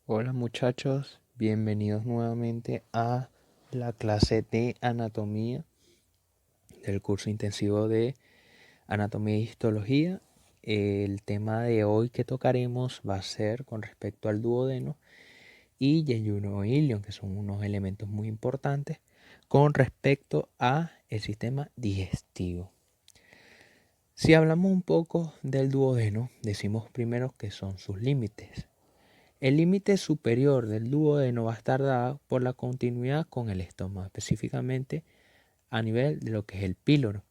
Hola muchachos, bienvenidos nuevamente a la clase de anatomía del curso intensivo de anatomía e histología. El tema de hoy que tocaremos va a ser con respecto al duodeno y yeyuno e ilion, que son unos elementos muy importantes con respecto a el sistema digestivo. Si hablamos un poco del duodeno, decimos primero que son sus límites. El límite superior del duodeno va a estar dado por la continuidad con el estómago, específicamente a nivel de lo que es el píloro.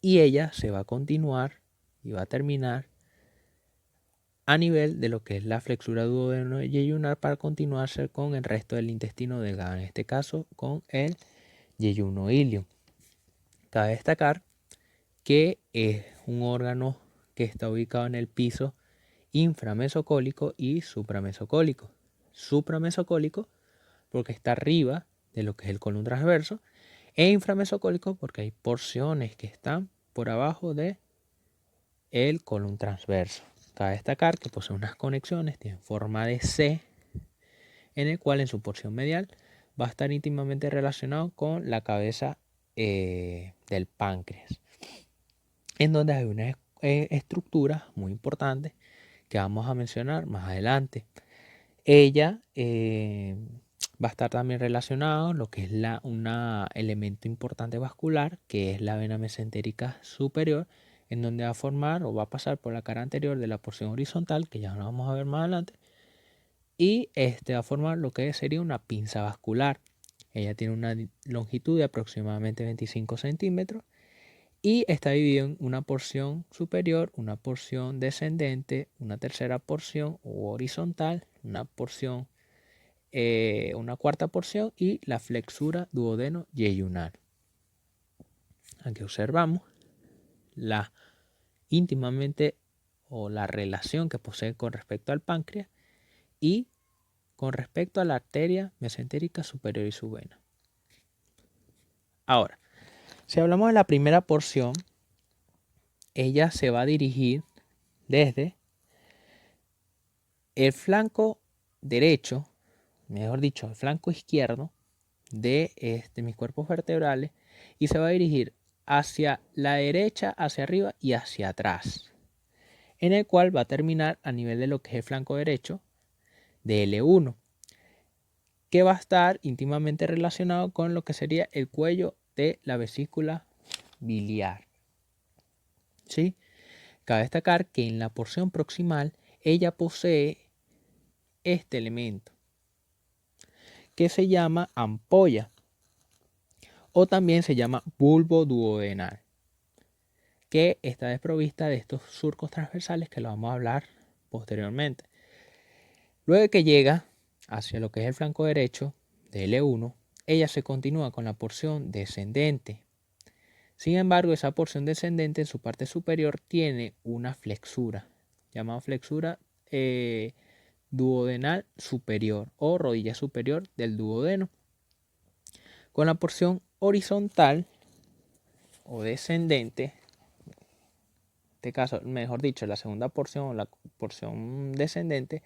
Y ella se va a continuar y va a terminar a nivel de lo que es la flexura duodeno-yeyunar para continuarse con el resto del intestino delgado, en este caso con el yeyuno ilio. Cabe destacar que es un órgano que está ubicado en el piso inframesocólico y supramesocólico. Supramesocólico porque está arriba de lo que es el colon transverso, e inframesocólico porque hay porciones que están por abajo de el colon transverso. Cabe destacar que posee unas conexiones, tiene forma de C, en el cual en su porción medial va a estar íntimamente relacionado con la cabeza del páncreas, en donde hay una estructura muy importante que vamos a mencionar más adelante. Ella va a estar también relacionado lo que es un elemento importante vascular, que es la vena mesentérica superior, en donde va a formar o va a pasar por la cara anterior de la porción horizontal, que ya lo vamos a ver más adelante, y va a formar lo que sería una pinza vascular. Ella tiene una longitud de aproximadamente 25 centímetros y está dividido en una porción superior, una porción descendente, una tercera porción horizontal, una cuarta porción y la flexura duodeno-yeyunal. Aquí observamos la íntimamente o la relación que posee con respecto al páncreas y con respecto a la arteria mesentérica superior y su vena. Ahora, si hablamos de la primera porción, ella se va a dirigir desde el flanco derecho, mejor dicho, el flanco izquierdo de mis cuerpos vertebrales y se va a dirigir hacia la derecha, hacia arriba y hacia atrás, en el cual va a terminar a nivel de lo que es el flanco derecho de L1, que va a estar íntimamente relacionado con lo que sería el cuello de la vesícula biliar. ¿Sí? Cabe destacar que en la porción proximal ella posee este elemento que se llama ampolla o también se llama bulbo duodenal, que está desprovista de estos surcos transversales que lo vamos a hablar posteriormente. Luego de que llega hacia lo que es el flanco derecho de L1, ella se continúa con la porción descendente. Sin embargo, esa porción descendente en su parte superior tiene una flexura, llamada flexura duodenal superior o rodilla superior del duodeno. Con la porción horizontal o descendente, en este caso, mejor dicho, la segunda porción o la porción descendente,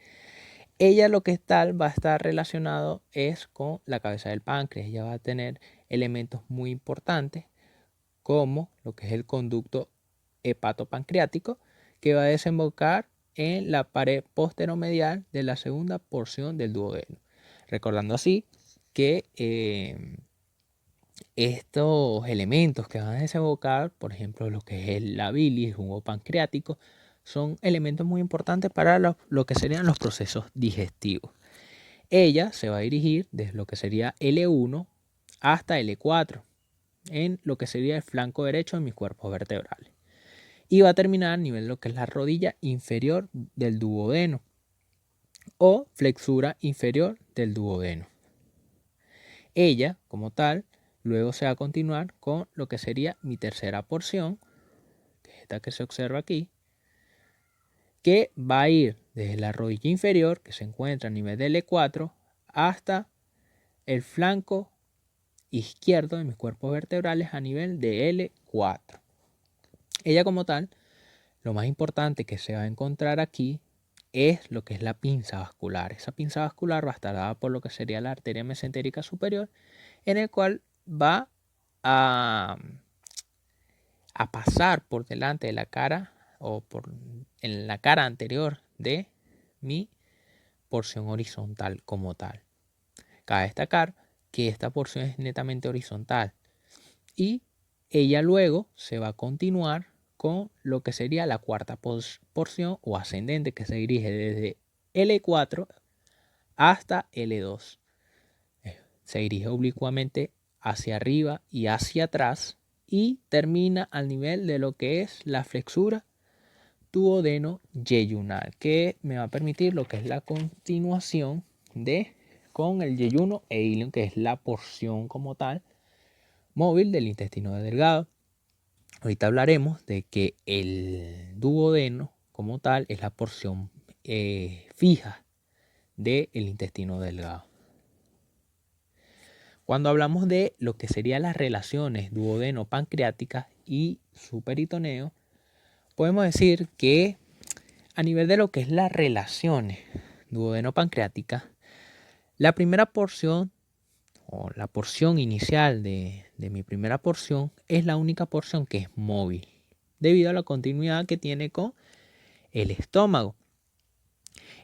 ella lo que tal va a estar relacionado es con la cabeza del páncreas. Ella va a tener elementos muy importantes como lo que es el conducto hepatopancreático, que va a desembocar en la pared posteromedial de la segunda porción del duodeno. Recordando así que estos elementos que van a desembocar, por ejemplo, lo que es la bilis, el jugo pancreático, son elementos muy importantes para lo que serían los procesos digestivos. Ella se va a dirigir desde lo que sería L1 hasta L4, en lo que sería el flanco derecho de mis cuerpos vertebrales. Y va a terminar a nivel de lo que es la rodilla inferior del duodeno o flexura inferior del duodeno. Ella, como tal, luego se va a continuar con lo que sería mi tercera porción, que es esta que se observa aquí, que va a ir desde la rodilla inferior, que se encuentra a nivel de L4, hasta el flanco izquierdo de mis cuerpos vertebrales a nivel de L4. Ella como tal, lo más importante que se va a encontrar aquí es lo que es la pinza vascular. Esa pinza vascular va a estar dada por lo que sería la arteria mesentérica superior, en el cual va a pasar por delante de la cara o en la cara anterior de mi porción horizontal como tal. Cabe destacar que esta porción es netamente horizontal y ella luego se va a continuar con lo que sería la cuarta porción o ascendente, que se dirige desde L4 hasta L2. Se dirige oblicuamente hacia arriba y hacia atrás y termina al nivel de lo que es la flexura duodeno-yeyunal, que me va a permitir lo que es la continuación con el yeyuno e ilion, que es la porción como tal móvil del intestino delgado. Ahorita hablaremos de que el duodeno como tal es la porción fija del intestino delgado. Cuando hablamos de lo que serían las relaciones duodeno-pancreáticas y su peritoneo, podemos decir que a nivel de lo que es las relaciones duodeno-pancreáticas, la primera porción o la porción inicial de mi primera porción es la única porción que es móvil, debido a la continuidad que tiene con el estómago.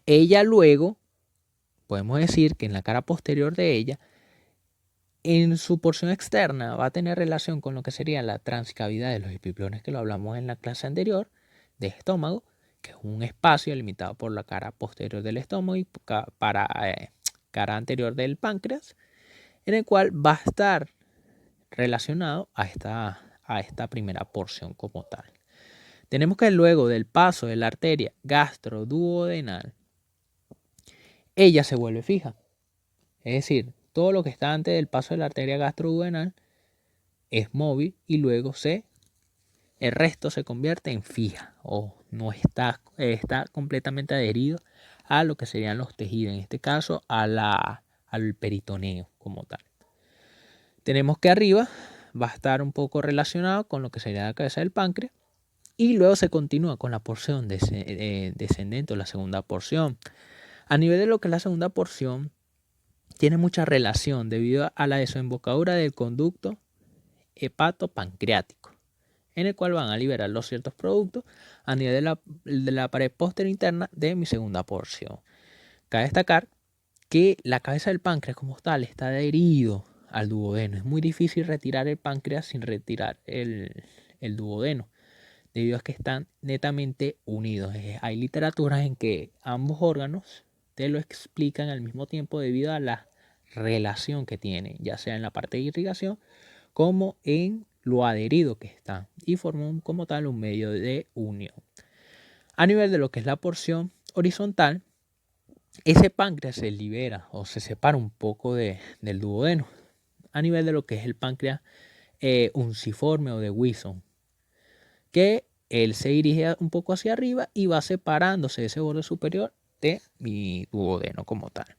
Ella luego, podemos decir que en la cara posterior de ella, en su porción externa va a tener relación con lo que sería la transcavidad de los epiplones, que lo hablamos en la clase anterior, de estómago, que es un espacio limitado por la cara posterior del estómago y cara anterior del páncreas, en el cual va a estar relacionado a esta primera porción como tal. Tenemos que luego del paso de la arteria gastroduodenal, ella se vuelve fija. Es decir, todo lo que está antes del paso de la arteria gastroduodenal es móvil y luego el resto se convierte en fija o no está completamente adherido a lo que serían los tejidos, en este caso al peritoneo como tal. Tenemos que arriba va a estar un poco relacionado con lo que sería la cabeza del páncreas y luego se continúa con la porción descendente o la segunda porción. A nivel de lo que es la segunda porción, tiene mucha relación debido a la desembocadura del conducto hepatopancreático, en el cual van a liberar los ciertos productos a nivel de la pared posterior interna de mi segunda porción. Cabe destacar que la cabeza del páncreas como tal está adherido al duodeno. Es muy difícil retirar el páncreas sin retirar el duodeno, debido a que están netamente unidos. Hay literaturas en que ambos órganos te lo explican al mismo tiempo debido a la relación que tienen, ya sea en la parte de irrigación como en lo adherido que están, y forman como tal un medio de unión. A nivel de lo que es la porción horizontal, ese páncreas se libera o se separa un poco del duodeno a nivel de lo que es el páncreas unciforme o de Wilson, que él se dirige un poco hacia arriba y va separándose de ese borde superior de mi duodeno como tal.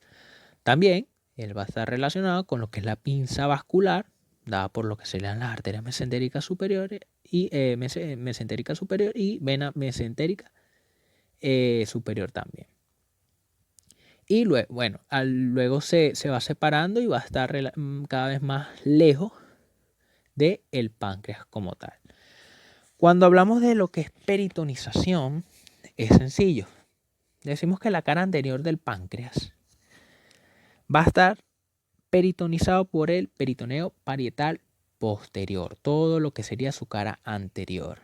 También él va a estar relacionado con lo que es la pinza vascular, dada por lo que serían las arterias mesentéricas superiores y mesentérica superior y vena mesentérica superior también. Y luego, bueno, luego se va separando y va a estar cada vez más lejos del páncreas como tal. Cuando hablamos de lo que es peritonización, es sencillo. Decimos que la cara anterior del páncreas va a estar peritonizado por el peritoneo parietal posterior, todo lo que sería su cara anterior.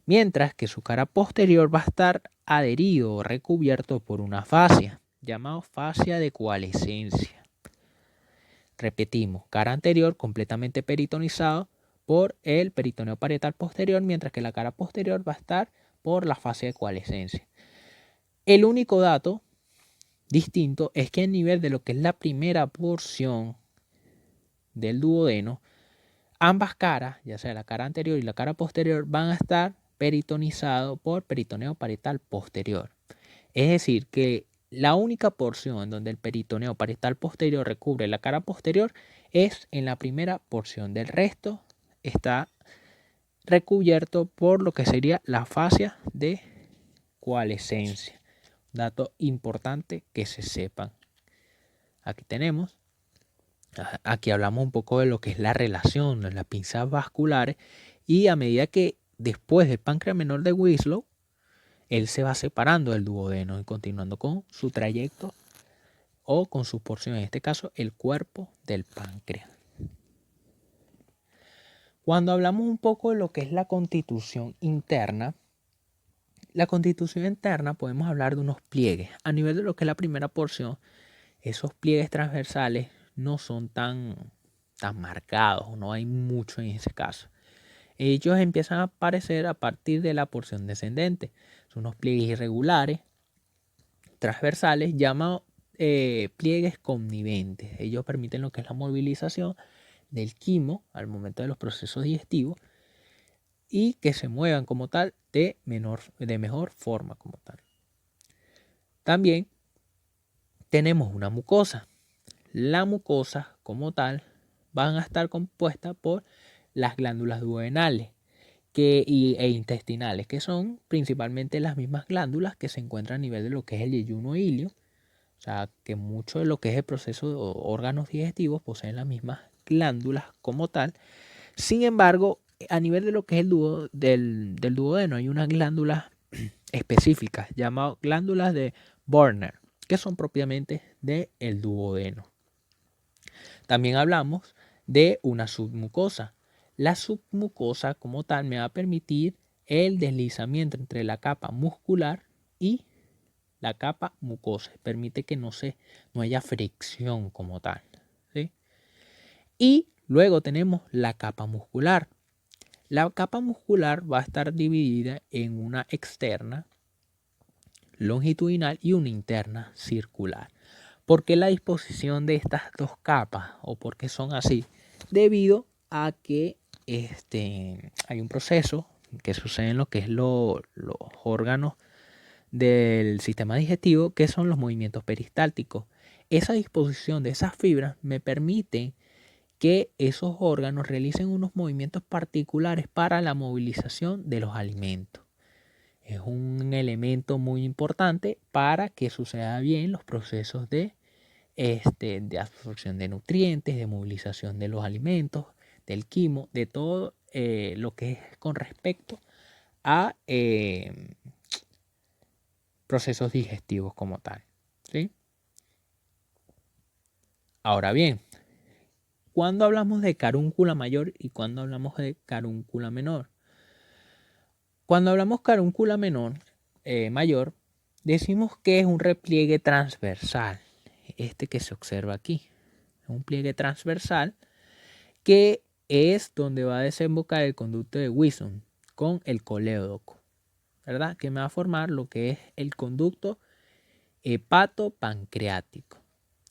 Mientras que su cara posterior va a estar adherido o recubierto por una fascia, llamado fascia de coalescencia. Repetimos, cara anterior completamente peritonizado por el peritoneo parietal posterior, mientras que la cara posterior va a estar por la fascia de coalescencia. El único dato distinto es que a nivel de lo que es la primera porción del duodeno, ambas caras, ya sea la cara anterior y la cara posterior, van a estar peritonizados por peritoneo parietal posterior. Es decir, que la única porción en donde el peritoneo parietal posterior recubre la cara posterior es en la primera porción. Del resto está recubierto por lo que sería la fascia de coalescencia. dato importante que se sepan. Aquí tenemos, aquí hablamos un poco de lo que es la relación de las pinzas vasculares, y a medida que después del páncreas menor de Winslow, él se va separando del duodeno y continuando con su trayecto o con su porción, en este caso el cuerpo del páncreas. Cuando hablamos un poco de lo que es la constitución interna podemos hablar de unos pliegues. A nivel de lo que es la primera porción, esos pliegues transversales no son tan marcados, no hay mucho en ese caso. Ellos empiezan a aparecer a partir de la porción descendente. Son unos pliegues irregulares, transversales, llamados pliegues conniventes. Ellos permiten lo que es la movilización del quimo al momento de los procesos digestivos y que se muevan como tal de mejor forma como tal. También tenemos una mucosa. La mucosa como tal van a estar compuesta por las glándulas duodenales e intestinales, que son principalmente las mismas glándulas que se encuentran a nivel de lo que es el yeyuno ilio. O sea, que mucho de lo que es el proceso de órganos digestivos poseen las mismas glándulas como tal. Sin embargo, a nivel de lo que es del duodeno, hay unas glándulas específicas llamadas glándulas de Börner, que son propiamente del duodeno. También hablamos de una submucosa. La submucosa como tal me va a permitir el deslizamiento entre la capa muscular y la capa mucosa. Permite que no haya fricción como tal, ¿sí? Y luego tenemos la capa muscular. La capa muscular va a estar dividida en una externa longitudinal y una interna circular. ¿Por qué la disposición de estas dos capas o por qué son así? Debido a que hay un proceso que sucede en lo que es los órganos del sistema digestivo, que son los movimientos peristálticos. Esa disposición de esas fibras me permite que esos órganos realicen unos movimientos particulares para la movilización de los alimentos. Es un elemento muy importante para que suceda bien los procesos de absorción de nutrientes, de movilización de los alimentos, del quimo, de todo lo que es con respecto a procesos digestivos como tal, ¿sí? Ahora bien, ¿cuándo hablamos de carúncula mayor y cuándo hablamos de carúncula menor? Cuando hablamos carúncula mayor, decimos que es un repliegue transversal, que se observa aquí. Es un pliegue transversal que es donde va a desembocar el conducto de Wilson con el colédoco, ¿verdad? Que me va a formar lo que es el conducto hepatopancreático.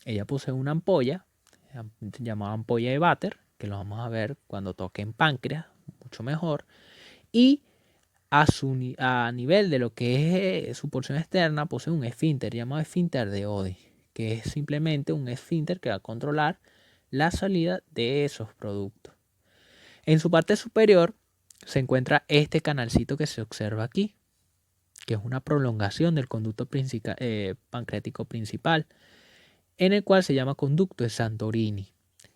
Ella posee una ampolla llamada ampolla de Vater, que lo vamos a ver cuando toque en páncreas, mucho mejor. Y a nivel de lo que es su porción externa, posee un esfínter llamado esfínter de Oddi, que es simplemente un esfínter que va a controlar la salida de esos productos. En su parte superior se encuentra este canalcito que se observa aquí, que es una prolongación del conducto pancreático principal, en el cual se llama conducto de Santorini.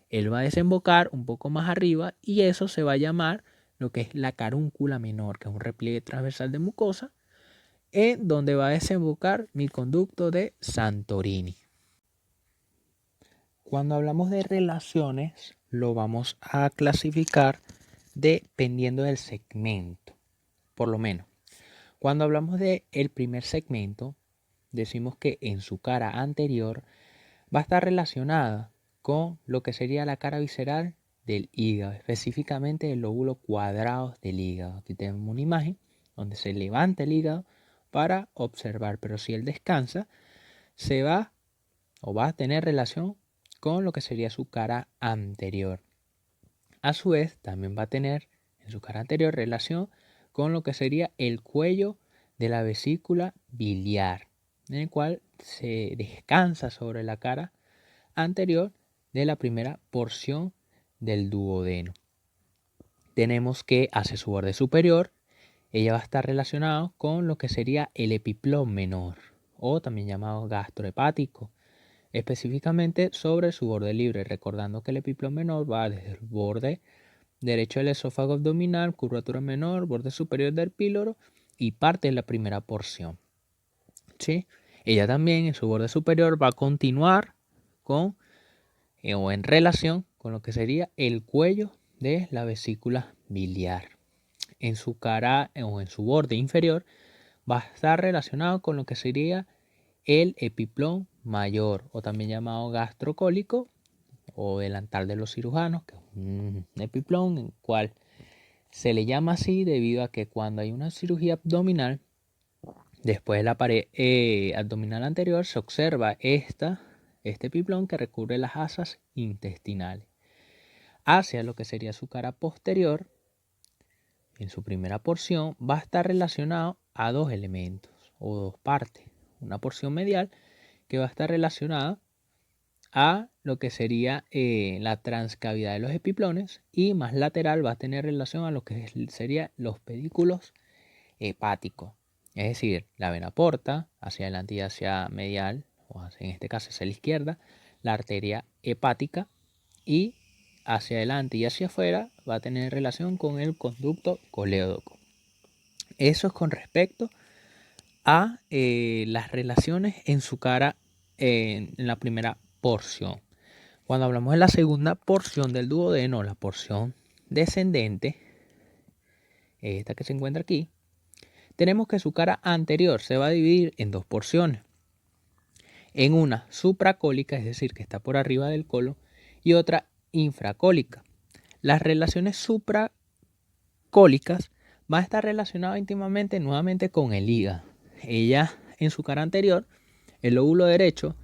Él va a desembocar un poco más arriba y eso se va a llamar lo que es la carúncula menor, que es un repliegue transversal de mucosa, en donde va a desembocar mi conducto de Santorini. Cuando hablamos de relaciones, lo vamos a clasificar dependiendo del segmento, por lo menos. Cuando hablamos del primer segmento, decimos que en su cara anterior va a estar relacionada con lo que sería la cara visceral del hígado, específicamente el lóbulo cuadrado del hígado. Aquí tenemos una imagen donde se levanta el hígado para observar, pero si él descansa, va a tener relación con lo que sería su cara anterior. A su vez, también va a tener en su cara anterior relación con lo que sería el cuello de la vesícula biliar, en el cual se descansa sobre la cara anterior de la primera porción del duodeno. Tenemos que hacia su borde superior, ella va a estar relacionada con lo que sería el epiplón menor o también llamado gastrohepático, específicamente sobre su borde libre, recordando que el epiplón menor va desde el borde derecho del esófago abdominal, curvatura menor, borde superior del píloro y parte de la primera porción. ¿Sí? Ella también en su borde superior va a continuar con o en relación con lo que sería el cuello de la vesícula biliar. En su cara o en su borde inferior va a estar relacionado con lo que sería el epiplón mayor o también llamado gastrocólico o delantal de los cirujanos, que es un epiplón en el cual se le llama así debido a que cuando hay una cirugía abdominal, después de la pared abdominal anterior se observa este epiplón que recubre las asas intestinales. Hacia lo que sería su cara posterior, en su primera porción, va a estar relacionado a dos elementos o dos partes. Una porción medial que va a estar relacionada a lo que sería la transcavidad de los epiplones y más lateral va a tener relación a lo que serían los pedículos hepáticos. Es decir, la vena porta hacia adelante y hacia medial, o en este caso hacia la izquierda, la arteria hepática y hacia adelante y hacia afuera va a tener relación con el conducto colédoco. Eso es con respecto a las relaciones en su cara en la primera porción. Cuando hablamos de la segunda porción del duodeno, la porción descendente, esta que se encuentra aquí, tenemos que su cara anterior se va a dividir en dos porciones. En una supracólica, es decir, que está por arriba del colon, y otra infracólica. Las relaciones supracólicas van a estar relacionadas íntimamente nuevamente con el hígado. Ella, en su cara anterior, el lóbulo derecho,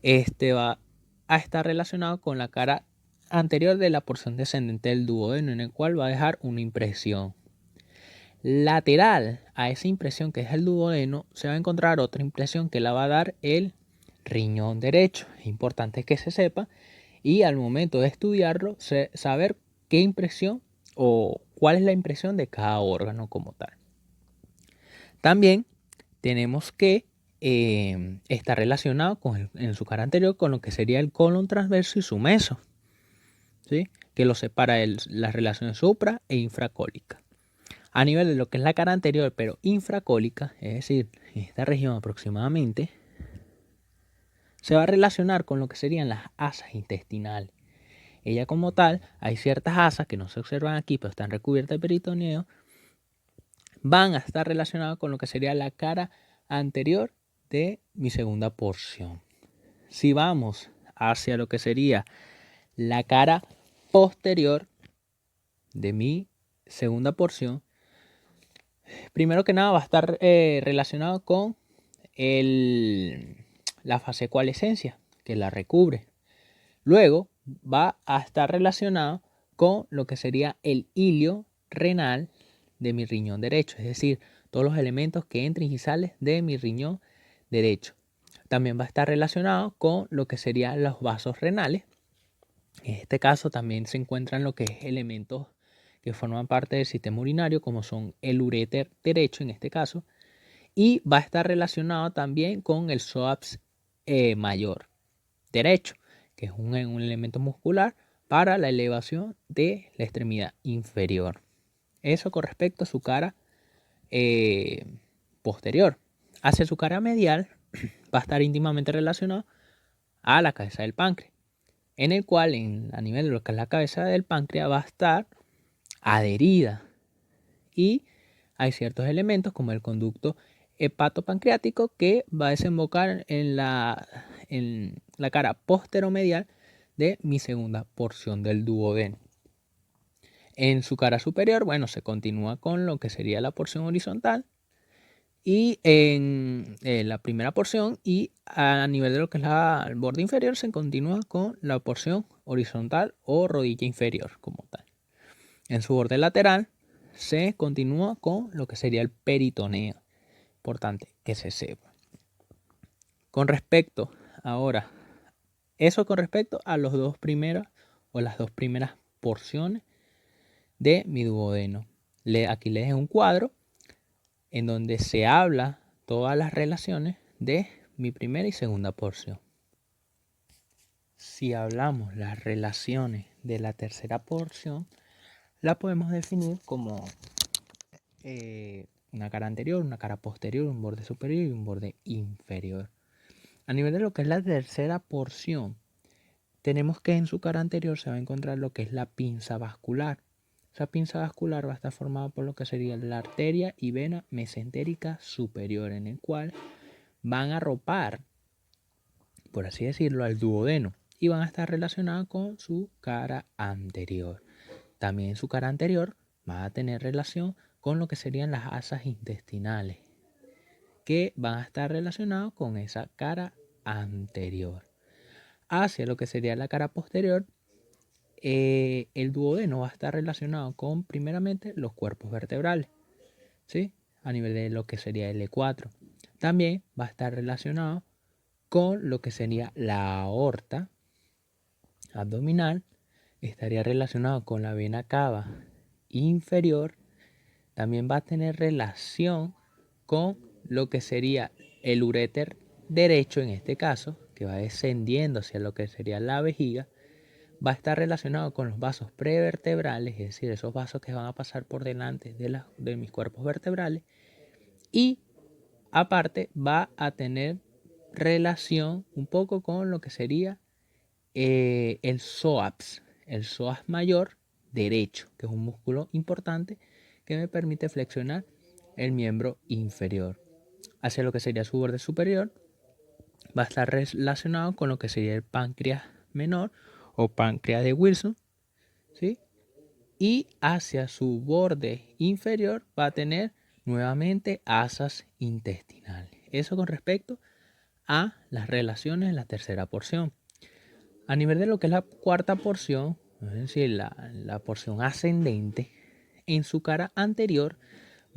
va a estar relacionado con la cara anterior de la porción descendente del duodeno, en el cual va a dejar una impresión. Lateral a esa impresión que es el duodeno, se va a encontrar otra impresión que la va a dar el riñón derecho. Es importante que se sepa y al momento de estudiarlo, saber qué impresión o cuál es la impresión de cada órgano como tal. También tenemos que está relacionado en su cara anterior con lo que sería el colon transverso y su meso, ¿sí? Que lo separa las relaciones supra e infracólicas. A nivel de lo que es la cara anterior, pero infracólica, es decir, en esta región aproximadamente, se va a relacionar con lo que serían las asas intestinales. Ella como tal, hay ciertas asas que no se observan aquí, pero están recubiertas de peritoneo, van a estar relacionadas con lo que sería la cara anterior de mi segunda porción. Si vamos hacia lo que sería la cara posterior de mi segunda porción, primero que nada va a estar relacionado con la fase coalescencia que la recubre. Luego va a estar relacionado con lo que sería el hilio renal de mi riñón derecho, es decir, todos los elementos que entran y salen de mi riñón derecho. También va a estar relacionado con lo que serían los vasos renales. En este caso también se encuentran lo que es elementos que forman parte del sistema urinario, como son el uréter derecho en este caso, y va a estar relacionado también con el psoas mayor derecho, que es un elemento muscular para la elevación de la extremidad inferior. Eso con respecto a su cara posterior. Hacia su cara medial va a estar íntimamente relacionado a la cabeza del páncreas, en el cual a nivel de lo que es la cabeza del páncreas va a estar adherida y hay ciertos elementos como el conducto hepatopancreático que va a desembocar en la cara posteromedial de mi segunda porción del duodeno. En su cara superior, bueno, se continúa con lo que sería la porción horizontal y en la primera porción y a nivel de lo que es el borde inferior se continúa con la porción horizontal o rodilla inferior como tal. En su borde lateral se continúa con lo que sería el peritoneo. Importante que se sepa. Con respecto ahora, eso con respecto a las dos primeras porciones de mi duodeno. Aquí les dejo un cuadro en donde se habla todas las relaciones de mi primera y segunda porción. Si hablamos las relaciones de la tercera porción, la podemos definir como una cara anterior, una cara posterior, un borde superior y un borde inferior. A nivel de lo que es la tercera porción, tenemos que en su cara anterior se va a encontrar lo que es la pinza vascular. Esa pinza vascular va a estar formada por lo que sería la arteria y vena mesentérica superior, en el cual van a arropar, por así decirlo, al duodeno y van a estar relacionadas con su cara anterior. También su cara anterior va a tener relación con lo que serían las asas intestinales, que van a estar relacionados con esa cara anterior. Hacia lo que sería la cara posterior, el duodeno va a estar relacionado con, primeramente, los cuerpos vertebrales, ¿sí? A nivel de lo que sería el L4. También va a estar relacionado con lo que sería la aorta abdominal, estaría relacionado con la vena cava inferior, también va a tener relación con lo que sería el uréter derecho en este caso, que va descendiendo hacia lo que sería la vejiga, va a estar relacionado con los vasos prevertebrales, es decir, esos vasos que van a pasar por delante de mis cuerpos vertebrales, y aparte va a tener relación un poco con lo que sería el psoas mayor derecho, que es un músculo importante que me permite flexionar el miembro inferior. Hacia lo que sería su borde superior, va a estar relacionado con lo que sería el páncreas menor o páncreas de Wilson, ¿sí? Y hacia su borde inferior va a tener nuevamente asas intestinales. Eso con respecto a las relaciones en la tercera porción. A nivel de lo que es la cuarta porción, es decir, la porción ascendente, en su cara anterior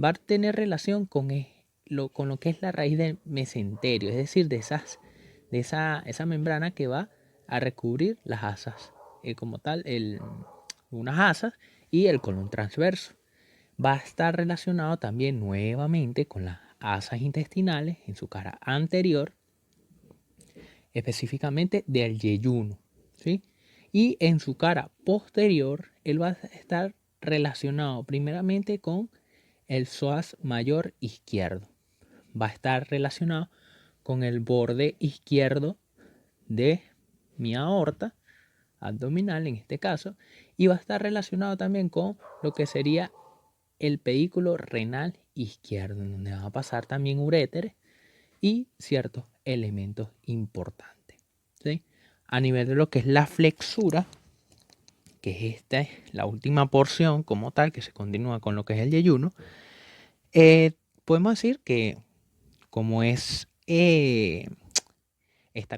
va a tener relación con lo que es la raíz del mesenterio, es decir, de esa membrana que va a recubrir las asas, como tal, unas asas y el colon transverso. Va a estar relacionado también nuevamente con las asas intestinales en su cara anterior, específicamente del yeyuno, ¿sí? Y en su cara posterior, él va a estar relacionado primeramente con el psoas mayor izquierdo. Va a estar relacionado con el borde izquierdo de mi aorta abdominal en este caso, y va a estar relacionado también con lo que sería el pedículo renal izquierdo, en donde va a pasar también uréteres y ciertos elementos importantes, ¿sí? A nivel de lo que es la flexura, que es la última porción como tal, que se continúa con lo que es el yeyuno, podemos decir que como está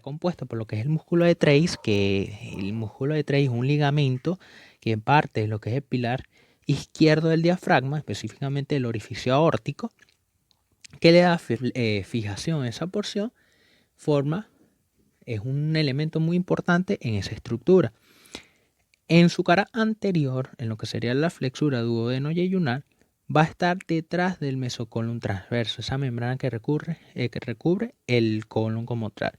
compuesto por lo que es el músculo de Treis, que el músculo de Treis es un ligamento que parte de lo que es el pilar izquierdo del diafragma, específicamente el orificio aórtico, que le da fijación a esa porción, es un elemento muy importante en esa estructura. En su cara anterior, en lo que sería la flexura duodeno-yeyunal, va a estar detrás del mesocolon transverso, esa membrana que recubre el colon como tal.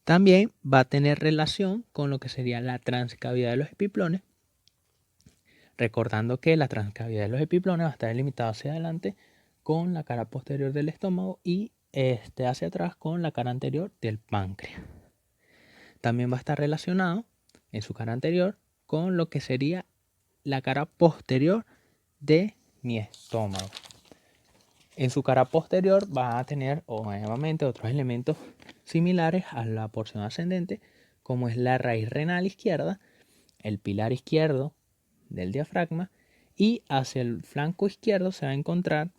También va a tener relación con lo que sería la transcavidad de los epiplones, recordando que la transcavidad de los epiplones va a estar delimitada hacia adelante con la cara posterior del estómago y hacia atrás con la cara anterior del páncreas. También va a estar relacionado en su cara anterior con lo que sería la cara posterior de mi estómago. En su cara posterior va a tener nuevamente otros elementos similares a la porción ascendente, como es la raíz renal izquierda, el pilar izquierdo del diafragma, y hacia el flanco izquierdo se va a encontrar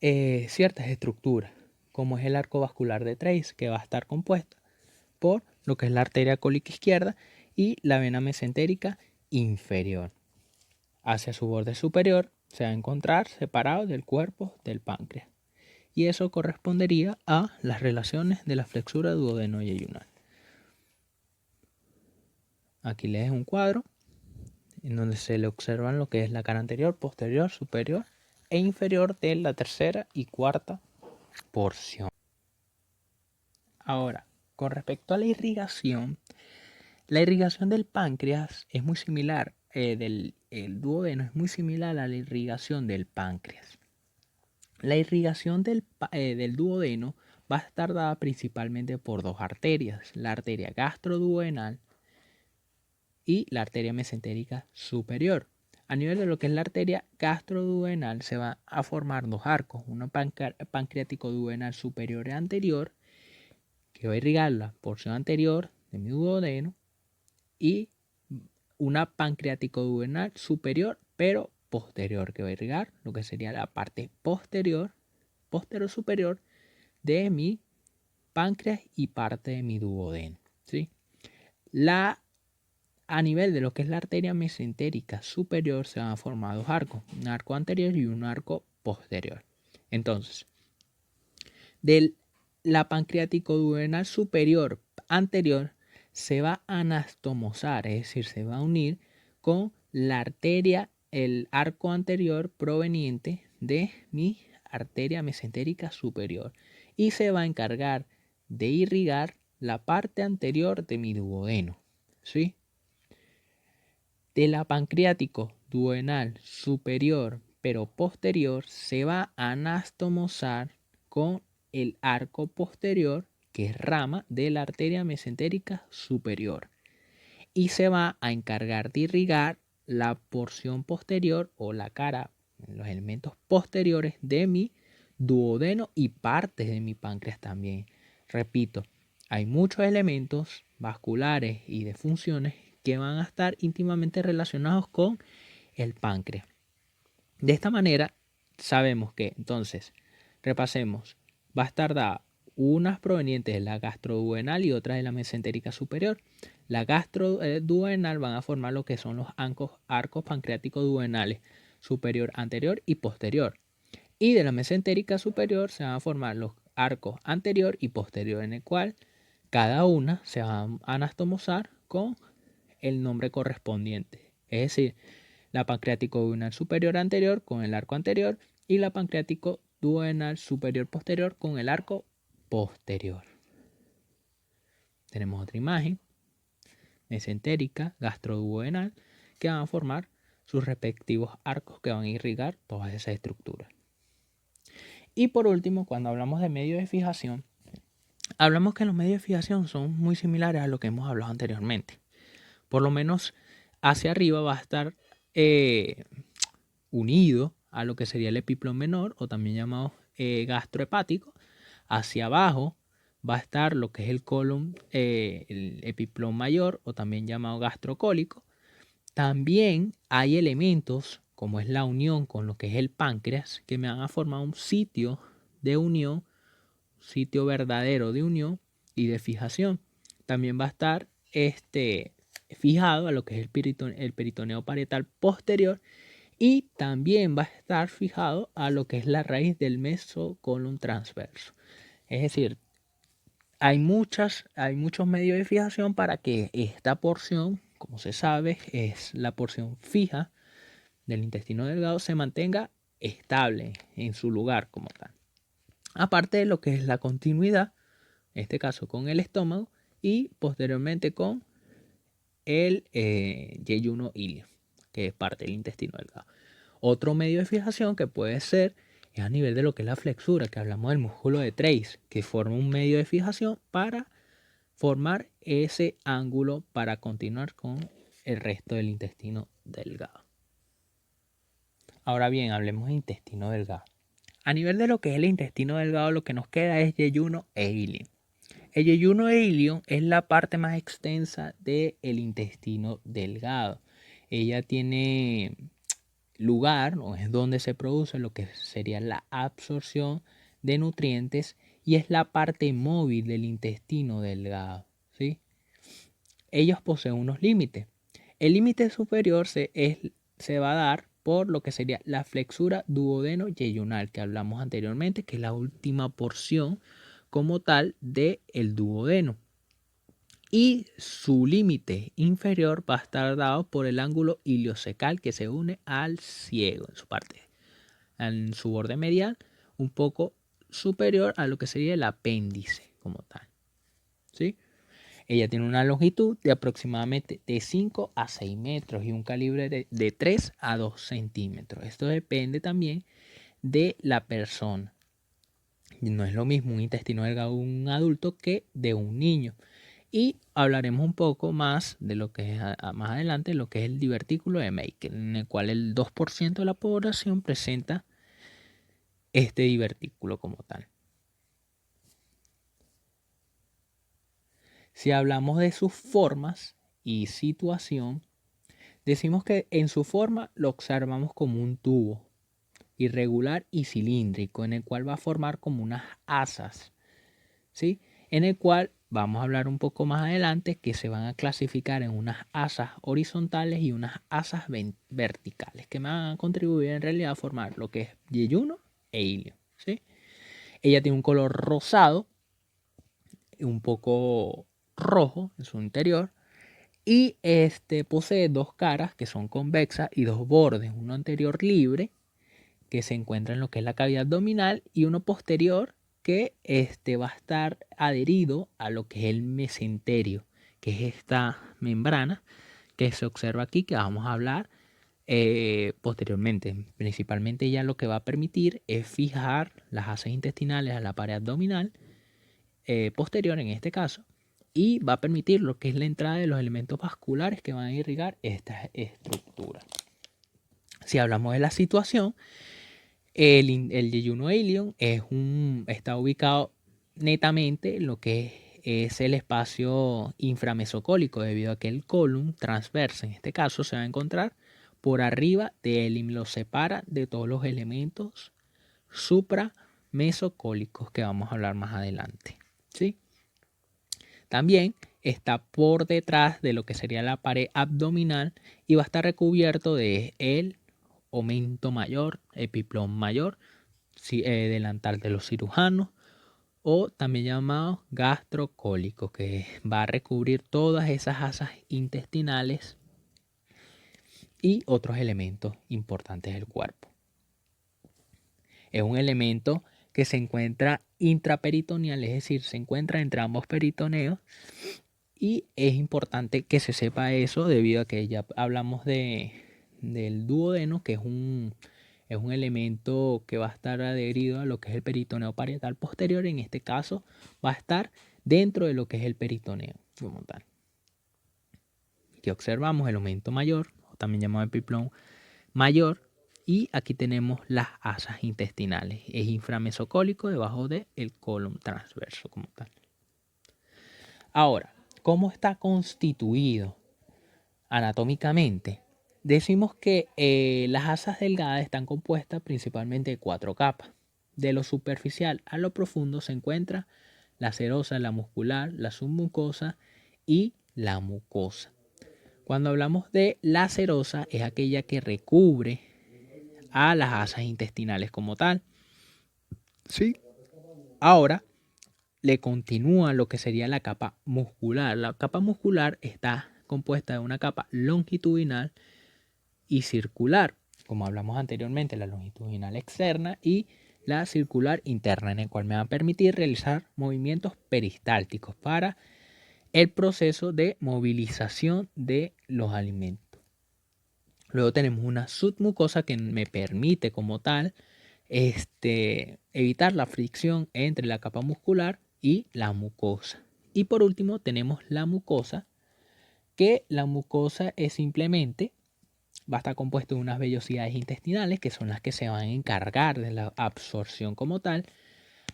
ciertas estructuras, como es el arco vascular de Treis, que va a estar compuesta por lo que es la arteria cólica izquierda y la vena mesentérica inferior. Hacia su borde superior se va a encontrar separado del cuerpo del páncreas. Y eso correspondería a las relaciones de la flexura duodeno-yeyunal. Aquí les dejo un cuadro en donde se le observan lo que es la cara anterior, posterior, superior e inferior de la tercera y cuarta porción. Ahora, con respecto a la irrigación del páncreas es muy similar, el duodeno es muy similar a la irrigación del páncreas. La irrigación del duodeno va a estar dada principalmente por dos arterias, la arteria gastroduodenal y la arteria mesentérica superior. A nivel de lo que es la arteria gastroduodenal se va a formar dos arcos, uno pancreático duodenal superior y anterior, que va a irrigar la porción anterior de mi duodeno, y una pancreático duodenal superior pero posterior, que va a irrigar lo que sería la parte posterior superior de mi páncreas y parte de mi duodeno, ¿sí? A nivel de lo que es la arteria mesentérica superior se van a formar dos arcos, un arco anterior y un arco posterior. Entonces, de la pancreático duodenal superior anterior se va a anastomosar, es decir, se va a unir con la arteria, el arco anterior proveniente de mi arteria mesentérica superior, y se va a encargar de irrigar la parte anterior de mi duodeno, ¿sí? De la pancreático duodenal superior pero posterior se va a anastomosar con el arco posterior, que es rama de la arteria mesentérica superior, y se va a encargar de irrigar la porción posterior o la cara, los elementos posteriores de mi duodeno y partes de mi páncreas también. Repito, hay muchos elementos vasculares y de funciones que van a estar íntimamente relacionados con el páncreas. De esta manera sabemos que, entonces, repasemos, va a estar dada unas provenientes de la gastroduodenal y otras de la mesentérica superior. La gastroduodenal van a formar lo que son los arcos pancreáticos duodenales superior, anterior y posterior. Y de la mesentérica superior se van a formar los arcos anterior y posterior, en el cual cada una se va a anastomosar con el nombre correspondiente. Es decir, la pancreático duodenal superior anterior con el arco anterior y la pancreático duodenal superior posterior con el arco posterior. Tenemos otra imagen, mesentérica, gastroduodenal, que van a formar sus respectivos arcos que van a irrigar todas esas estructuras. Y por último, cuando hablamos de medios de fijación, hablamos que los medios de fijación son muy similares a lo que hemos hablado anteriormente. Por lo menos hacia arriba va a estar unido a lo que sería el epiplón menor, o también llamado gastrohepático. Hacia abajo va a estar lo que es el colon, el epiplón mayor, o también llamado gastrocólico. También hay elementos como es la unión con lo que es el páncreas, que me van a formar un sitio de unión, sitio verdadero de unión y de fijación. También va a estar fijado a lo que es el peritoneo parietal posterior, y también va a estar fijado a lo que es la raíz del mesocolon transverso. Es decir, hay muchos medios de fijación para que esta porción, como se sabe, es la porción fija del intestino delgado, se mantenga estable en su lugar como tal. Aparte de lo que es la continuidad, en este caso con el estómago, y posteriormente con el yeyuno ilio, que es parte del intestino delgado. Otro medio de fijación que puede ser es a nivel de lo que es la flexura, que hablamos del músculo de Treis, que forma un medio de fijación para formar ese ángulo para continuar con el resto del intestino delgado. Ahora bien, hablemos de intestino delgado. A nivel de lo que es el intestino delgado, lo que nos queda es yeyuno e ilio. El yeyuno e ilio es la parte más extensa del intestino delgado. Ella tiene lugar, o es donde se produce lo que sería la absorción de nutrientes, y es la parte móvil del intestino delgado, ¿sí? Ellos poseen unos límites. El límite superior se va a dar por lo que sería la flexura duodeno-yeyunal, que hablamos anteriormente, que es la última porción como tal del duodeno. Y su límite inferior va a estar dado por el ángulo iliocecal, que se une al ciego en su parte, en su borde medial, un poco superior a lo que sería el apéndice como tal. Ella tiene una longitud de aproximadamente de 5 a 6 metros y un calibre de 3 a 2 centímetros. Esto depende también de la persona. No es lo mismo un intestino delgado de un adulto que de un niño. Y hablaremos un poco más de lo que es más adelante, lo que es el divertículo de Meckel, en el cual el 2% de la población presenta este divertículo como tal. Si hablamos de sus formas y situación, decimos que en su forma lo observamos como un tubo irregular y cilíndrico, en el cual va a formar como unas asas, ¿sí? En el cual vamos a hablar un poco más adelante que se van a clasificar en unas asas horizontales y unas asas verticales, que me van a contribuir en realidad a formar lo que es yeyuno e ilio, ¿sí? Ella tiene un color rosado, un poco rojo en su interior, y posee dos caras que son convexas y dos bordes, uno anterior libre que se encuentra en lo que es la cavidad abdominal y uno posterior que va a estar adherido a lo que es el mesenterio, que es esta membrana que se observa aquí, que vamos a hablar posteriormente. Principalmente ya lo que va a permitir es fijar las asas intestinales a la pared abdominal posterior en este caso, y va a permitir lo que es la entrada de los elementos vasculares que van a irrigar esta estructura. Si hablamos de la situación, el yeyuno ilion está ubicado netamente en lo que es el espacio inframesocólico, debido a que el colon transverso, en este caso, se va a encontrar por arriba de él y lo separa de todos los elementos supramesocólicos que vamos a hablar más adelante, ¿sí? También está por detrás de lo que sería la pared abdominal y va a estar recubierto de el omento mayor, epiplón mayor, delantal de los cirujanos, o también llamado gastrocólico, que va a recubrir todas esas asas intestinales y otros elementos importantes del cuerpo. Es un elemento que se encuentra intraperitoneal, es decir, se encuentra entre ambos peritoneos, y es importante que se sepa eso debido a que ya hablamos del duodeno, que es un elemento que va a estar adherido a lo que es el peritoneo parietal posterior. En este caso va a estar dentro de lo que es el peritoneo como tal. Aquí observamos el aumento mayor, o también llamado epiplón mayor, y aquí tenemos las asas intestinales. Es inframesocólico debajo del colon transverso como tal. Ahora, ¿cómo está constituido anatómicamente? Decimos que las asas delgadas están compuestas principalmente de 4 capas. De lo superficial a lo profundo se encuentra la serosa, la muscular, la submucosa y la mucosa. Cuando hablamos de la serosa, es aquella que recubre a las asas intestinales como tal. Sí. Ahora le continúa lo que sería la capa muscular. La capa muscular está compuesta de una capa longitudinal y circular, como hablamos anteriormente, la longitudinal externa y la circular interna, en el cual me va a permitir realizar movimientos peristálticos para el proceso de movilización de los alimentos. Luego tenemos una submucosa que me permite como tal evitar la fricción entre la capa muscular y la mucosa. Y por último tenemos la mucosa, que la mucosa es simplemente va a estar compuesto de unas vellosidades intestinales que son las que se van a encargar de la absorción como tal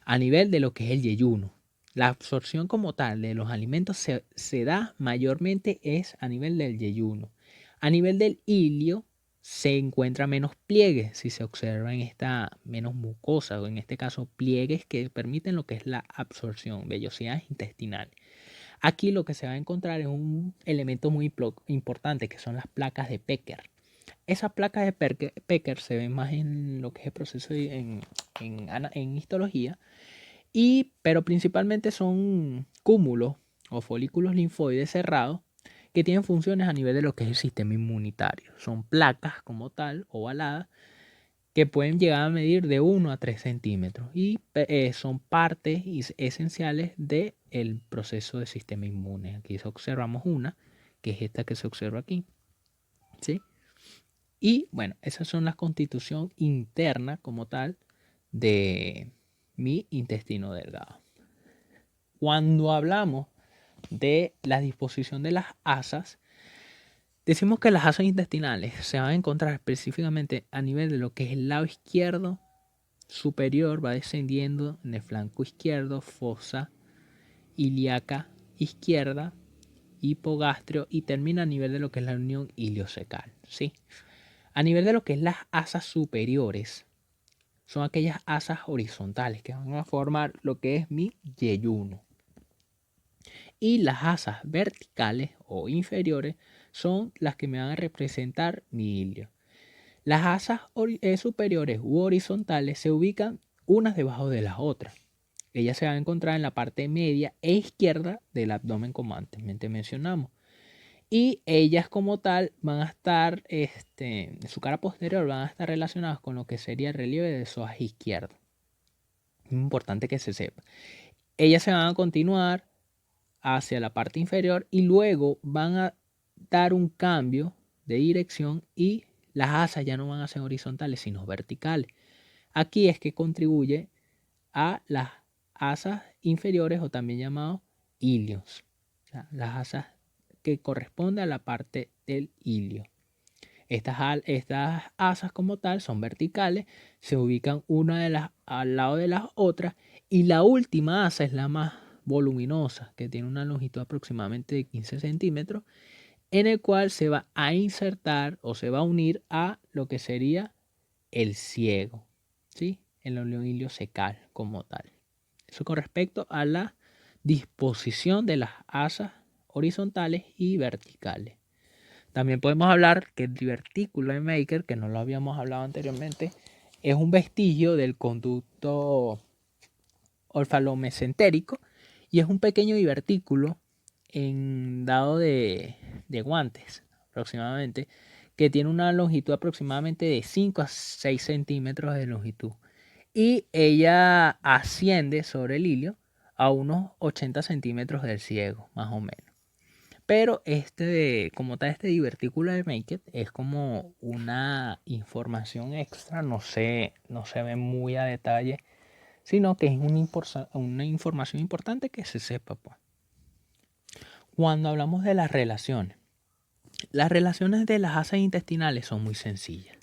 a nivel de lo que es el yeyuno. La absorción como tal de los alimentos se da mayormente es a nivel del yeyuno. A nivel del ilio se encuentra menos pliegues, si se observa en esta menos mucosa, o en este caso pliegues que permiten lo que es la absorción, vellosidades intestinales. Aquí lo que se va a encontrar es un elemento muy importante que son las placas de Pecker. Esas placas de Pecker se ven más en lo que es el proceso en histología, pero principalmente son cúmulos o folículos linfoides cerrados que tienen funciones a nivel de lo que es el sistema inmunitario. Son placas como tal, ovaladas, que pueden llegar a medir de 1 a 3 centímetros y son partes esenciales del proceso del sistema inmune. Aquí observamos una, que es esta que se observa aquí, ¿sí? Y bueno, esas son la constitución interna como tal de mi intestino delgado. Cuando hablamos de la disposición de las asas, decimos que las asas intestinales se van a encontrar específicamente a nivel de lo que es el lado izquierdo superior, va descendiendo en el flanco izquierdo, fosa ilíaca izquierda, hipogastrio y termina a nivel de lo que es la unión iliocecal, ¿sí? A nivel de lo que es las asas superiores, son aquellas asas horizontales que van a formar lo que es mi yeyuno. Y las asas verticales o inferiores son las que me van a representar mi ilio. Las asas superiores u horizontales se ubican unas debajo de las otras. Ellas se van a encontrar en la parte media e izquierda del abdomen, como anteriormente mencionamos. Y ellas como tal van a estar, en su cara posterior, van a estar relacionadas con lo que sería el relieve de psoas izquierdo. Es importante que se sepa. Ellas se van a continuar hacia la parte inferior y luego van a dar un cambio de dirección y las asas ya no van a ser horizontales, sino verticales. Aquí es que contribuye a las asas inferiores o también llamados ilios. O sea, las asas que corresponden a la parte del ilio. Estas asas como tal son verticales, se ubican una de las al lado de las otras y la última asa es la más voluminosa, que tiene una longitud aproximadamente de 15 centímetros, en el cual se va a insertar o se va a unir a lo que sería el ciego, ¿sí? El oleón iliocecal como tal. Eso con respecto a la disposición de las asas horizontales y verticales. También podemos hablar que el divertículo de Maker, que no lo habíamos hablado anteriormente, es un vestigio del conducto orfalomesentérico y es un pequeño divertículo en dado de guantes aproximadamente, que tiene una longitud aproximadamente de 5 a 6 centímetros de longitud. Y ella asciende sobre el ilio a unos 80 centímetros del ciego, más o menos. Pero como tal, este divertículo de Make It es como una información extra, no se ve muy a detalle, sino que es una información importante que se sepa, pues. Cuando hablamos de las relaciones de las asas intestinales son muy sencillas.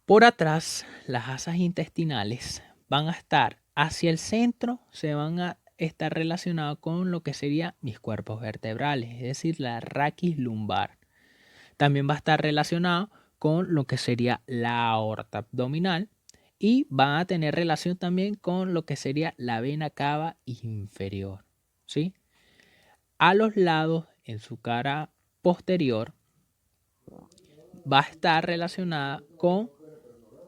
Por atrás, las asas intestinales van a estar hacia el centro, se van a estar relacionados con lo que serían mis cuerpos vertebrales, es decir, la raquis lumbar. También va a estar relacionado con lo que sería la aorta abdominal y van a tener relación también con lo que sería la vena cava inferior, ¿sí? A los lados, en su cara posterior, va a estar relacionada con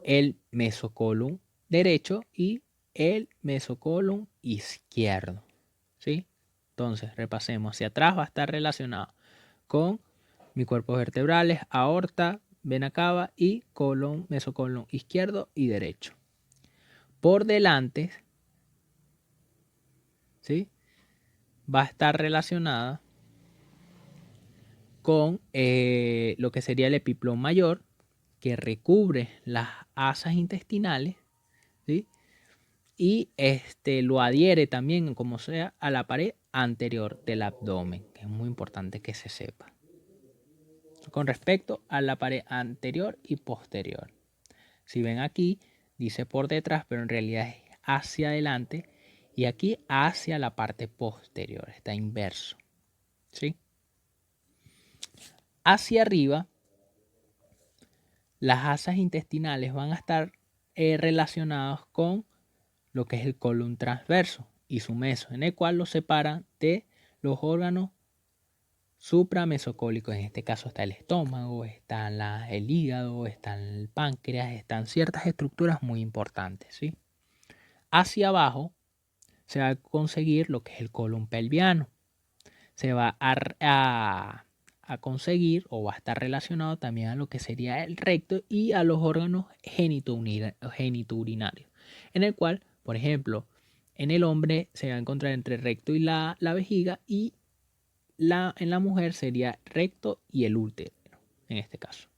el mesocolon derecho y el mesocolon izquierdo, ¿sí? Entonces, repasemos. Hacia atrás va a estar relacionado con mis cuerpos vertebrales, aorta, vena cava y colon, mesocolon izquierdo y derecho. Por delante, ¿sí? Va a estar relacionada con lo que sería el epiplón mayor, que recubre las asas intestinales, ¿sí? Y lo adhiere también, como sea, a la pared anterior del abdomen, que es muy importante que se sepa. Con respecto a la pared anterior y posterior. Si ven aquí, dice por detrás, pero en realidad es hacia adelante y aquí hacia la parte posterior, está inverso, ¿sí? Hacia arriba, las asas intestinales van a estar relacionadas con lo que es el colon transverso y su meso, en el cual lo separan de los órganos supramesocólicos. En este caso está el estómago, está el hígado, está el páncreas, están ciertas estructuras muy importantes, ¿sí? Hacia abajo se va a conseguir lo que es el colon pelviano. Se va a a conseguir o va a estar relacionado también a lo que sería el recto y a los órganos genitourinarios, en el cual, por ejemplo, en el hombre se va a encontrar entre el recto y la vejiga, y en la mujer sería recto y el útero, en este caso.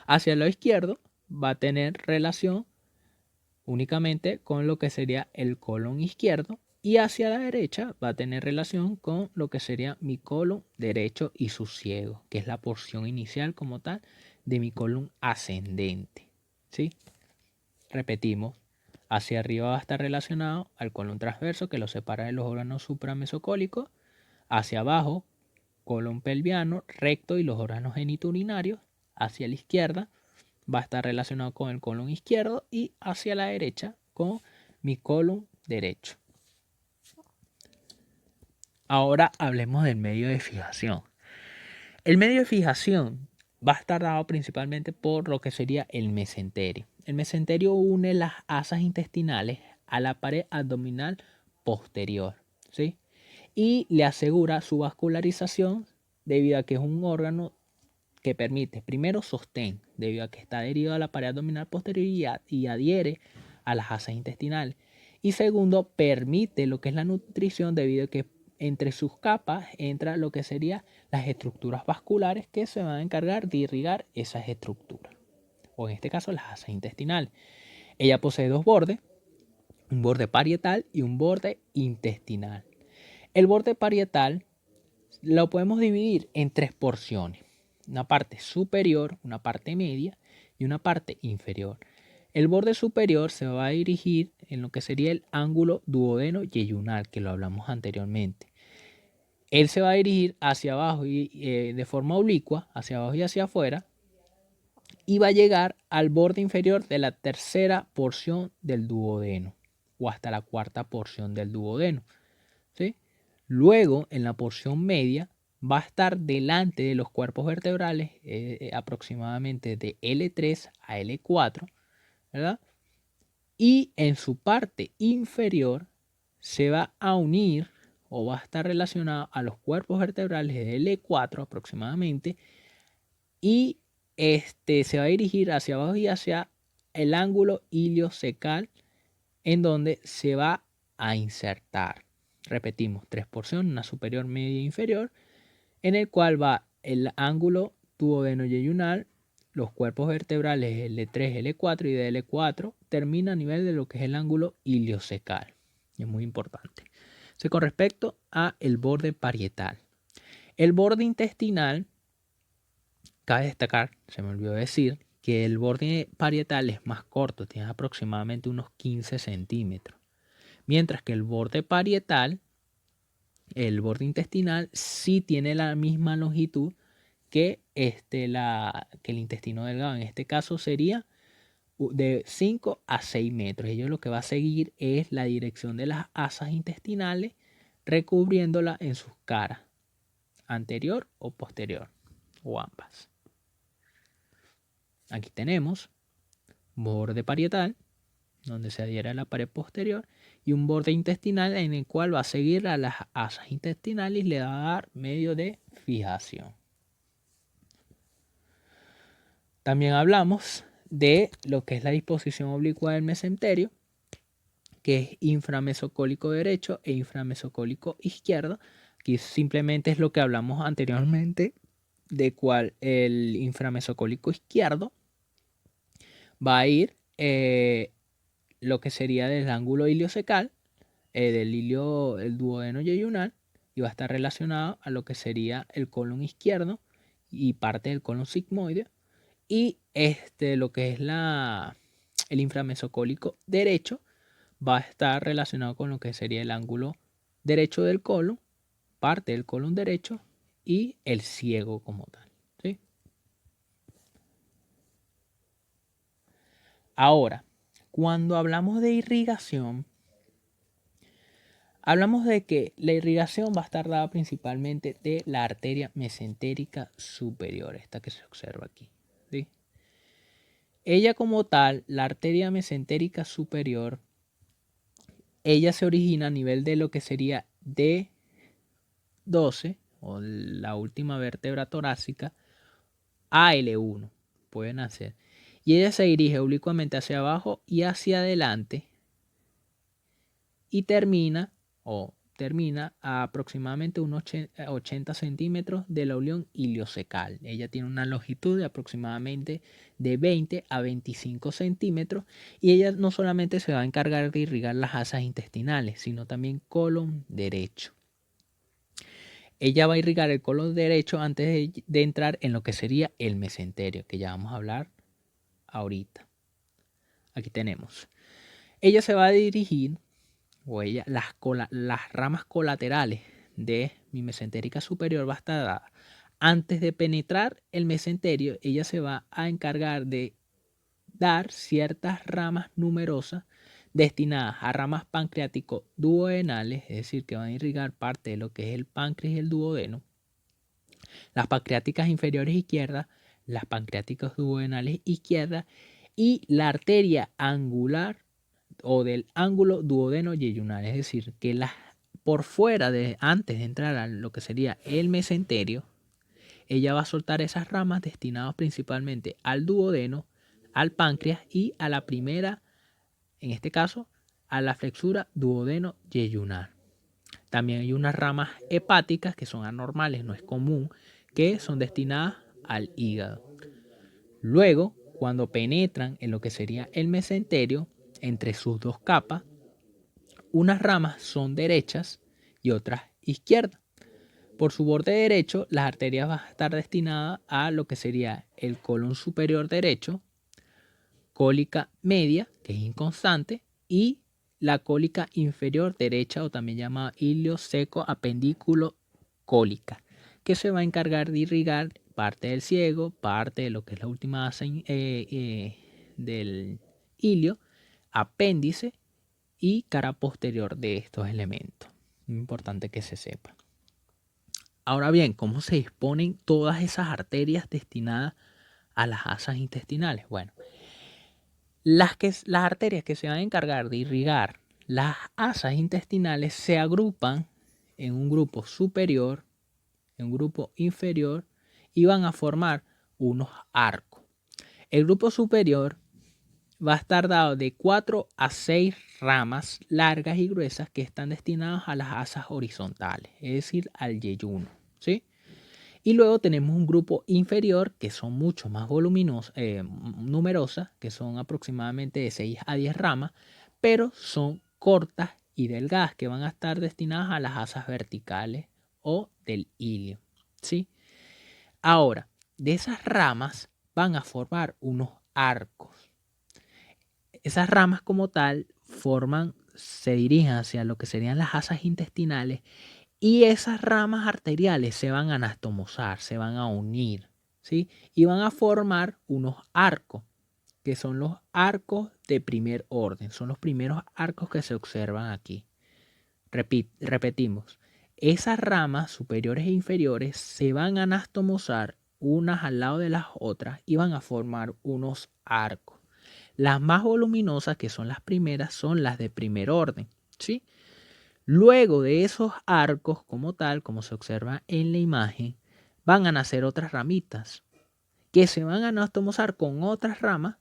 Hacia el lado izquierdo va a tener relación únicamente con lo que sería el colon izquierdo, y hacia la derecha va a tener relación con lo que sería mi colon derecho y su ciego, que es la porción inicial como tal de mi colon ascendente. ¿Sí? Repetimos, hacia arriba va a estar relacionado al colon transverso, que lo separa de los órganos supramesocólicos. Hacia abajo, colon pelviano, recto y los órganos genitourinarios. Hacia la izquierda va a estar relacionado con el colon izquierdo, y hacia la derecha con mi colon derecho. Ahora hablemos del medio de fijación. El medio de fijación va a estar dado principalmente por lo que sería el mesenterio. El mesenterio une las asas intestinales a la pared abdominal posterior, ¿sí? Y le asegura su vascularización, debido a que es un órgano que permite, primero, sostén, debido a que está adherido a la pared abdominal posterior y adhiere a las asas intestinales. Y segundo, permite lo que es la nutrición, debido a que entre sus capas entra lo que serían las estructuras vasculares, que se van a encargar de irrigar esas estructuras, o en este caso las asas intestinales. Ella posee dos bordes, un borde parietal y un borde intestinal. El borde parietal lo podemos dividir en tres porciones: una parte superior, una parte media y una parte inferior. El borde superior se va a dirigir en lo que sería el ángulo duodeno yeyunal, que lo hablamos anteriormente. Él se va a dirigir hacia abajo y de forma oblicua, hacia abajo y hacia afuera, y va a llegar al borde inferior de la tercera porción del duodeno, o hasta la cuarta porción del duodeno, ¿sí? Luego, en la porción media, va a estar delante de los cuerpos vertebrales, aproximadamente de L3 a L4, ¿verdad? Y en su parte inferior se va a unir o va a estar relacionado a los cuerpos vertebrales de L4 aproximadamente, y se va a dirigir hacia abajo y hacia el ángulo iliocecal, en donde se va a insertar. Repetimos, tres porciones, una superior, media e inferior, en el cual va el ángulo duodeno-yeyunal, los cuerpos vertebrales L3, L4, y de L4 termina a nivel de lo que es el ángulo iliocecal. Y es muy importante. Con respecto a el borde parietal. El borde intestinal, cabe destacar, se me olvidó decir, que el borde parietal es más corto, tiene aproximadamente unos 15 centímetros. Mientras que el borde parietal, el borde intestinal, sí tiene la misma longitud que, que el intestino delgado. En este caso sería de 5 a 6 metros. Ello lo que va a seguir es la dirección de las asas intestinales, recubriéndola en sus caras, anterior o posterior, o ambas. Aquí tenemos borde parietal, donde se adhiere a la pared posterior, y un borde intestinal en el cual va a seguir a las asas intestinales y le va a dar medio de fijación. También hablamos de lo que es la disposición oblicua del mesenterio, que es inframesocólico derecho e inframesocólico izquierdo. Aquí simplemente es lo que hablamos anteriormente, de cual el inframesocólico izquierdo va a ir lo que sería del ángulo iliocecal, el duodeno yeyunal, y va a estar relacionado a lo que sería el colon izquierdo y parte del colon sigmoide, y lo que es el inframesocólico derecho va a estar relacionado con lo que sería el ángulo derecho del colon, parte del colon derecho y el ciego como tal, ¿sí? Ahora, cuando hablamos de irrigación, hablamos de que la irrigación va a estar dada principalmente de la arteria mesentérica superior, esta que se observa aquí, ¿sí? Ella como tal, la arteria mesentérica superior, ella se origina a nivel de lo que sería D12 o la última vértebra torácica, AL1 pueden hacer. Y ella se dirige oblicuamente hacia abajo y hacia adelante y termina a aproximadamente unos 80 centímetros de la unión iliocecal. Ella tiene una longitud de aproximadamente de 20 a 25 centímetros y ella no solamente se va a encargar de irrigar las asas intestinales, sino también colon derecho. Ella va a irrigar el colon derecho antes de entrar en lo que sería el mesenterio, que ya vamos a hablar ahorita. Aquí tenemos. Ella se va a dirigir, o ella, las ramas colaterales de mi mesentérica superior va a estar dada. Antes de penetrar el mesenterio, ella se va a encargar de dar ciertas ramas numerosas destinadas a ramas pancreático-duodenales, es decir, que van a irrigar parte de lo que es el páncreas y el duodeno, las pancreáticas inferiores izquierdas, las pancreáticas duodenales izquierdas y la arteria angular o del ángulo duodeno-yeyunal, es decir, que por fuera antes de entrar a lo que sería el mesenterio, ella va a soltar esas ramas destinadas principalmente al duodeno, al páncreas y a la primera, en este caso, a la flexura duodeno-yeyunal. También hay unas ramas hepáticas que son anormales, no es común, que son destinadas al hígado. Luego, cuando penetran en lo que sería el mesenterio, entre sus dos capas, unas ramas son derechas y otras izquierdas. Por su borde derecho, las arterias van a estar destinadas a lo que sería el colon superior derecho, cólica media, que es inconstante, y la cólica inferior derecha, o también llamada ilio seco apendículo cólica, que se va a encargar de irrigar parte del ciego, parte de lo que es la última asa del ilio, apéndice y cara posterior de estos elementos. Muy importante que se sepa. Ahora bien, ¿cómo se disponen todas esas arterias destinadas a las asas intestinales? Bueno, las arterias que se van a encargar de irrigar las asas intestinales se agrupan en un grupo superior, en un grupo inferior y van a formar unos arcos. El grupo superior va a estar dado de 4 a 6 ramas largas y gruesas que están destinadas a las asas horizontales, es decir, al yeyuno, ¿sí? Y luego tenemos un grupo inferior que son mucho más numerosas, que son aproximadamente de 6 a 10 ramas, pero son cortas y delgadas, que van a estar destinadas a las asas verticales o del ilio, ¿sí? Ahora, de esas ramas van a formar unos arcos. Esas ramas como tal se dirigen hacia lo que serían las asas intestinales y esas ramas arteriales se van a anastomosar, se van a unir, ¿sí? Y van a formar unos arcos, que son los arcos de primer orden, son los primeros arcos que se observan aquí. Repetimos, esas ramas superiores e inferiores se van a anastomosar unas al lado de las otras y van a formar unos arcos. Las más voluminosas, que son las primeras, son las de primer orden, ¿sí? Luego de esos arcos como tal, como se observa en la imagen, van a nacer otras ramitas que se van a anastomosar con otras ramas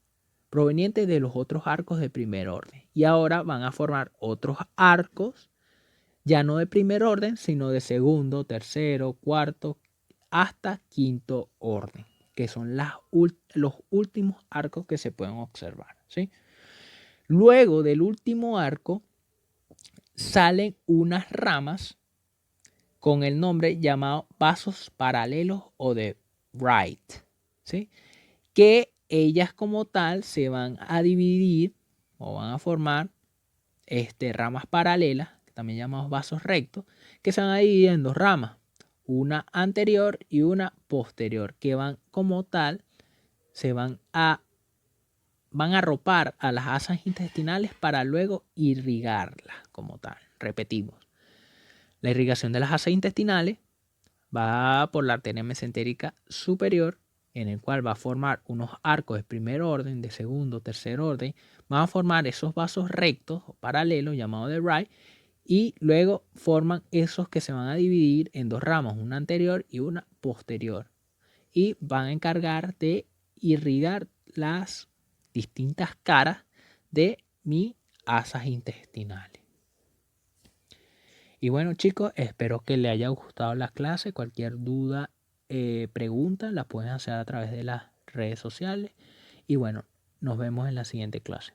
provenientes de los otros arcos de primer orden. Y ahora van a formar otros arcos, ya no de primer orden, sino de segundo, tercero, cuarto, hasta quinto orden, que son los últimos arcos que se pueden observar, ¿sí? Luego del último arco salen unas ramas con el nombre llamado vasos paralelos o de Wright, ¿sí? Que ellas como tal se van a dividir o van a formar ramas paralelas, también llamados vasos rectos, que se van a dividir en dos ramas, una anterior y una posterior, que van como tal, van a arropar a las asas intestinales para luego irrigarlas como tal. Repetimos, la irrigación de las asas intestinales va por la arteria mesentérica superior, en el cual va a formar unos arcos de primer orden, de segundo, tercer orden, van a formar esos vasos rectos o paralelos llamados de Wright, y luego forman esos que se van a dividir en dos ramas, una anterior y una posterior, y van a encargar de irrigar las distintas caras de mis asas intestinales. Y bueno, chicos, espero que les haya gustado la clase. Cualquier duda, pregunta, la pueden hacer a través de las redes sociales. Y bueno, nos vemos en la siguiente clase.